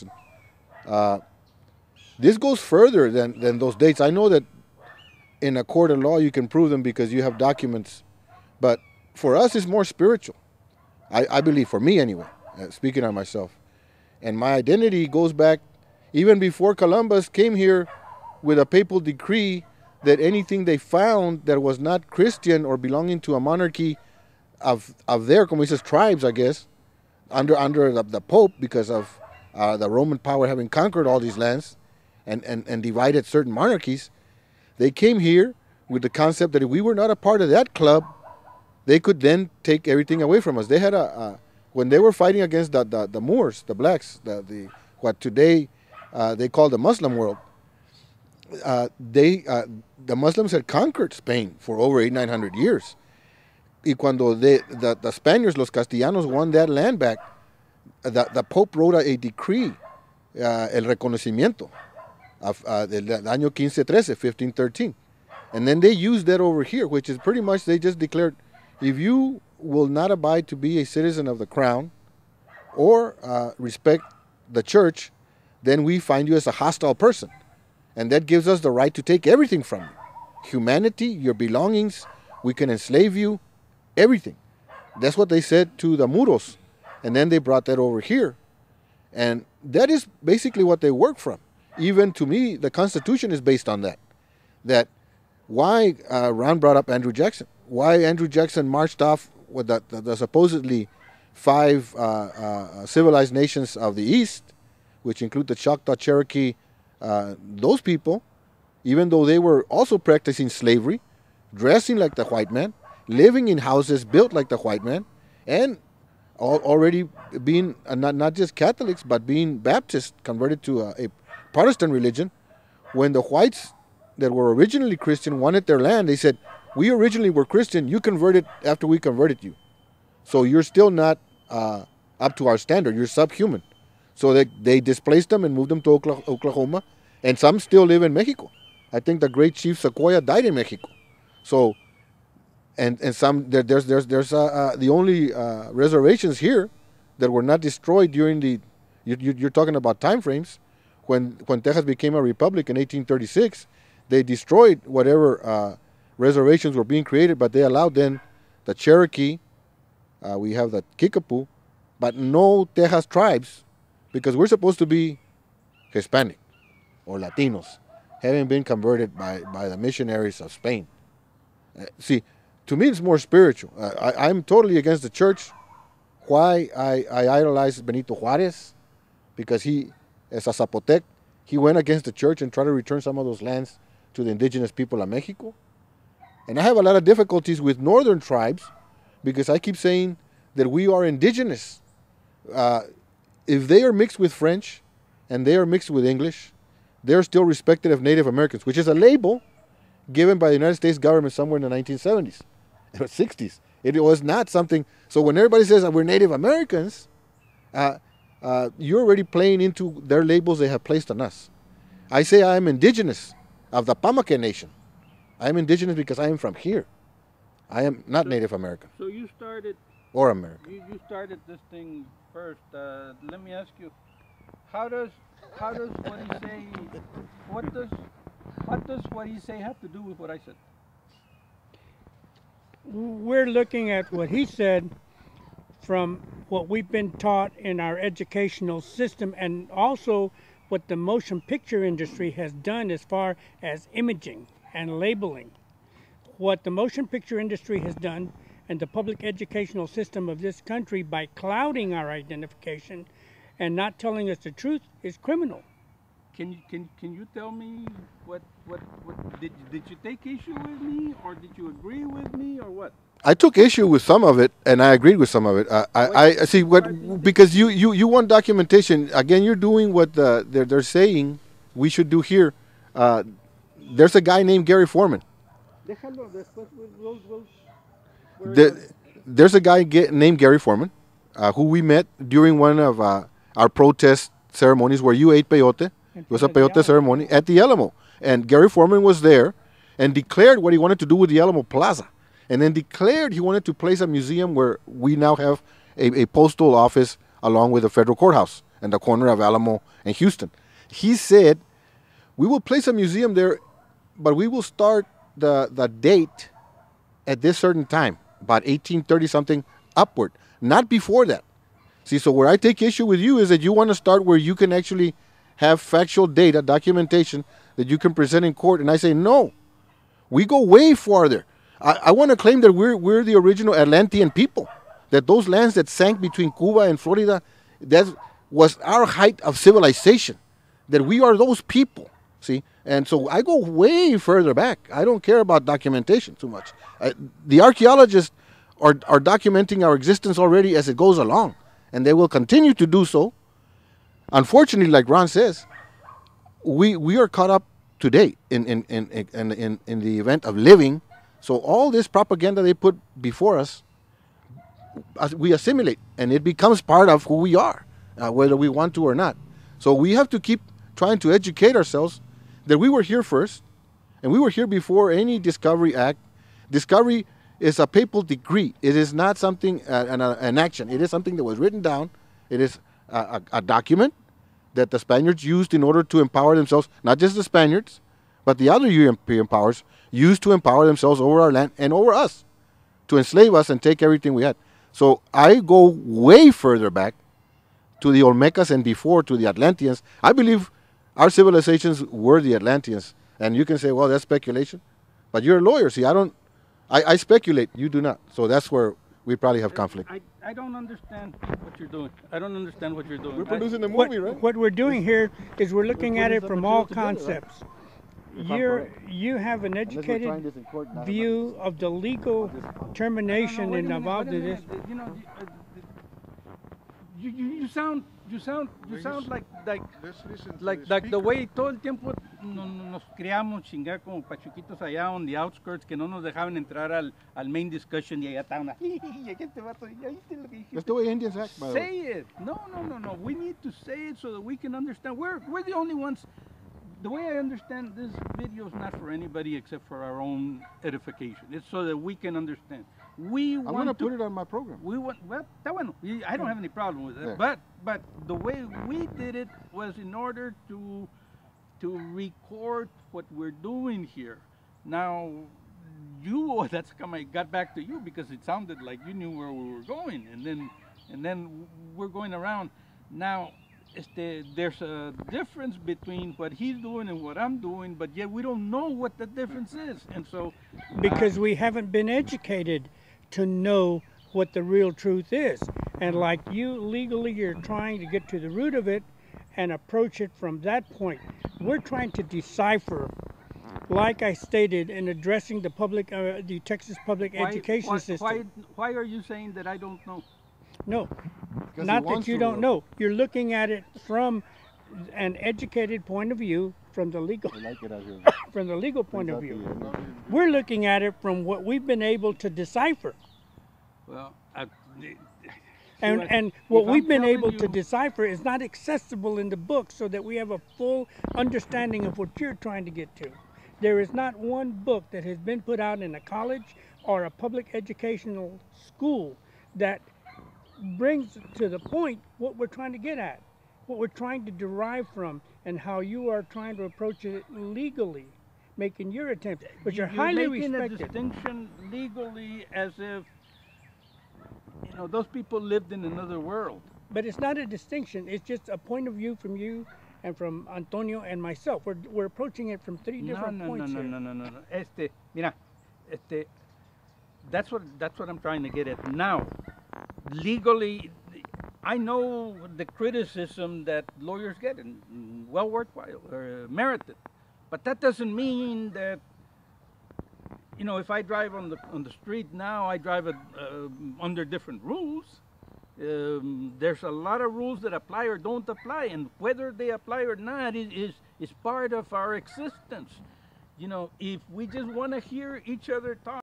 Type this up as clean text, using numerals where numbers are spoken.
Jackson. This goes further than those dates. I know that in a court of law you can prove them because you have documents, but for us it's more spiritual. I believe, for me anyway, speaking on myself. And my identity goes back even before Columbus came here with a papal decree that anything they found that was not Christian or belonging to a monarchy of their, como he says, tribes, I guess, under the Pope, because of the Roman power having conquered all these lands and divided certain monarchies, they came here with the concept that if we were not a part of that club, they could then take everything away from us. They had when they were fighting against the Moors, the blacks, what today they call the Muslim world, the Muslims had conquered Spain for over 900 years. Y cuando the Spaniards, los Castellanos, won that land back, the Pope wrote a decree, el reconocimiento, del año 1513, 1513. And then they used that over here, which is pretty much, they just declared, if you will not abide to be a citizen of the crown or respect the church, then we find you as a hostile person. And that gives us the right to take everything from you. Humanity, your belongings, we can enslave you, everything. That's what they said to the Muros. And then they brought that over here. And that is basically what they work from. Even to me, the Constitution is based on that. That why Ron brought up Andrew Jackson. Why Andrew Jackson marched off with the supposedly 5 civilized nations of the East, which include the Choctaw, Cherokee, those people, even though they were also practicing slavery, dressing like the white man, living in houses built like the white man, and already being not just Catholics, but being Baptist, converted to a Protestant religion. When the whites that were originally Christian wanted their land, they said, we originally were Christian, you converted after we converted you. So you're still not up to our standard, you're subhuman. So they displaced them and moved them to Oklahoma, and some still live in Mexico. I think the great Chief Sequoyah died in Mexico. So, and some there's the only reservations here that were not destroyed during the. You're talking about time frames, when Texas became a republic in 1836, they destroyed whatever reservations were being created, but they allowed then the Cherokee, we have the Kickapoo, but no Texas tribes, because we're supposed to be Hispanic or Latinos, having been converted by the missionaries of Spain. See, to me it's more spiritual. I'm totally against the church. Why I idolize Benito Juarez? Because he, as a Zapotec, he went against the church and tried to return some of those lands to the indigenous people of Mexico. And I have a lot of difficulties with northern tribes because I keep saying that we are indigenous. If they are mixed with French and they are mixed with English, they're still respected as Native Americans, which is a label given by the United States government somewhere in the 1970s or 60s. It was not something. So when everybody says that we're Native Americans, you're already playing into their labels they have placed on us. I say I am indigenous of the Pamunkey Nation. I am indigenous because I am from here. I am not Native American. So you started, or American. you started this thing first. Let me ask you, how does what he say, what does what he say have to do with what I said? We're looking at what he said from what we've been taught in our educational system, and also what the motion picture industry has done as far as imaging and labeling. What the motion picture industry has done and the public educational system of this country by clouding our identification and not telling us the truth is criminal. Can you tell me what did you take issue with me, or did you agree with me, or what? I took issue with some of it, and I agreed with some of it. I see what, because you want documentation. Again, you're doing what they're saying we should do here. There's a guy named Gary Foreman. There's a guy named Gary Foreman who we met during one of our protest ceremonies where you ate peyote. It was a peyote ceremony at the Alamo. And Gary Foreman was there and declared what he wanted to do with the Alamo Plaza. And then declared he wanted to place a museum where we now have a postal office along with the federal courthouse and the corner of Alamo and Houston. He said, we will place a museum there, but we will start the date at this certain time, about 1830 something upward, not before that. See, so where I take issue with you is that you want to start where you can actually have factual data, documentation that you can present in court, and I say no. We go way farther. I want to claim that we're the original Atlantean people, that those lands that sank between Cuba and Florida, that was our height of civilization, that we are those people, see? And so I go way further back. I don't care about documentation too much. The archaeologists are documenting our existence already as it goes along, and they will continue to do so. Unfortunately, like Ron says, we are caught up today in the event of living. So all this propaganda they put before us, we assimilate, and it becomes part of who we are, whether we want to or not. So we have to keep trying to educate ourselves that we were here first, and we were here before any Discovery Act. Discovery is a papal decree. It is not something, an action. It is something that was written down. It is a document that the Spaniards used in order to empower themselves, not just the Spaniards, but the other European powers used to empower themselves over our land and over us, to enslave us and take everything we had. So I go way further back to the Olmecas and before to the Atlanteans. I believe our civilizations were the Atlanteans. And you can say, well, that's speculation. But you're a lawyer. See, I speculate. You do not. So that's where we probably have conflict. I don't understand what you're doing. I don't understand what you're doing. We're producing the movie, right? What we're doing here is we're looking at it from all material together, right? concepts. You have an educated view of the legal termination involved in this. You know, you sound like the way todo el tiempo nos criamos chingar como pachuquitos allá on the outskirts, que no nos dejaban entrar al main discussion, y allá estaban este vato, ¿ya viste lo que dijiste? That's the way Indians act, by the way. Say it. No. We need to say it so that we can understand. We're the only ones. The way I understand, this video is not for anybody except for our own edification. It's so that we can understand. I'm going to put it on my program. Well, está bueno. I don't have any problem with it. Yeah. But the way we did it was in order to record what we're doing here. Now, that's how I got back to you, because it sounded like you knew where we were going, and then we're going around. Now, there's a difference between what he's doing and what I'm doing, but yet we don't know what the difference is. And so Because we haven't been educated to know what the real truth is. And like you, legally, you're trying to get to the root of it and approach it from that point. We're trying to decipher, like I stated, in addressing the Texas public education system. Why are you saying that I don't know? No, not that you don't know. You're looking at it from an educated point of view, from the legal, from the legal point of view. We're looking at it from what we've been able to decipher. Well, And what we've been able to decipher is not accessible in the book, so that we have a full understanding of what you're trying to get to. There is not one book that has been put out in a college or a public educational school that brings to the point what we're trying to get at, what we're trying to derive from, and how you are trying to approach it legally, making your attempt. But you're highly making respected. a distinction legally as if those people lived in another world. But it's not a distinction. It's just a point of view from you and from Antonio and myself. We're approaching it from three different points here. No. Mira, that's what I'm trying to get at. Now, legally, I know the criticism that lawyers get, and well worthwhile or merited, but that doesn't mean that if I drive on the street now, I drive under different rules. There's a lot of rules that apply or don't apply, and whether they apply or not is part of our existence. If we just want to hear each other talk.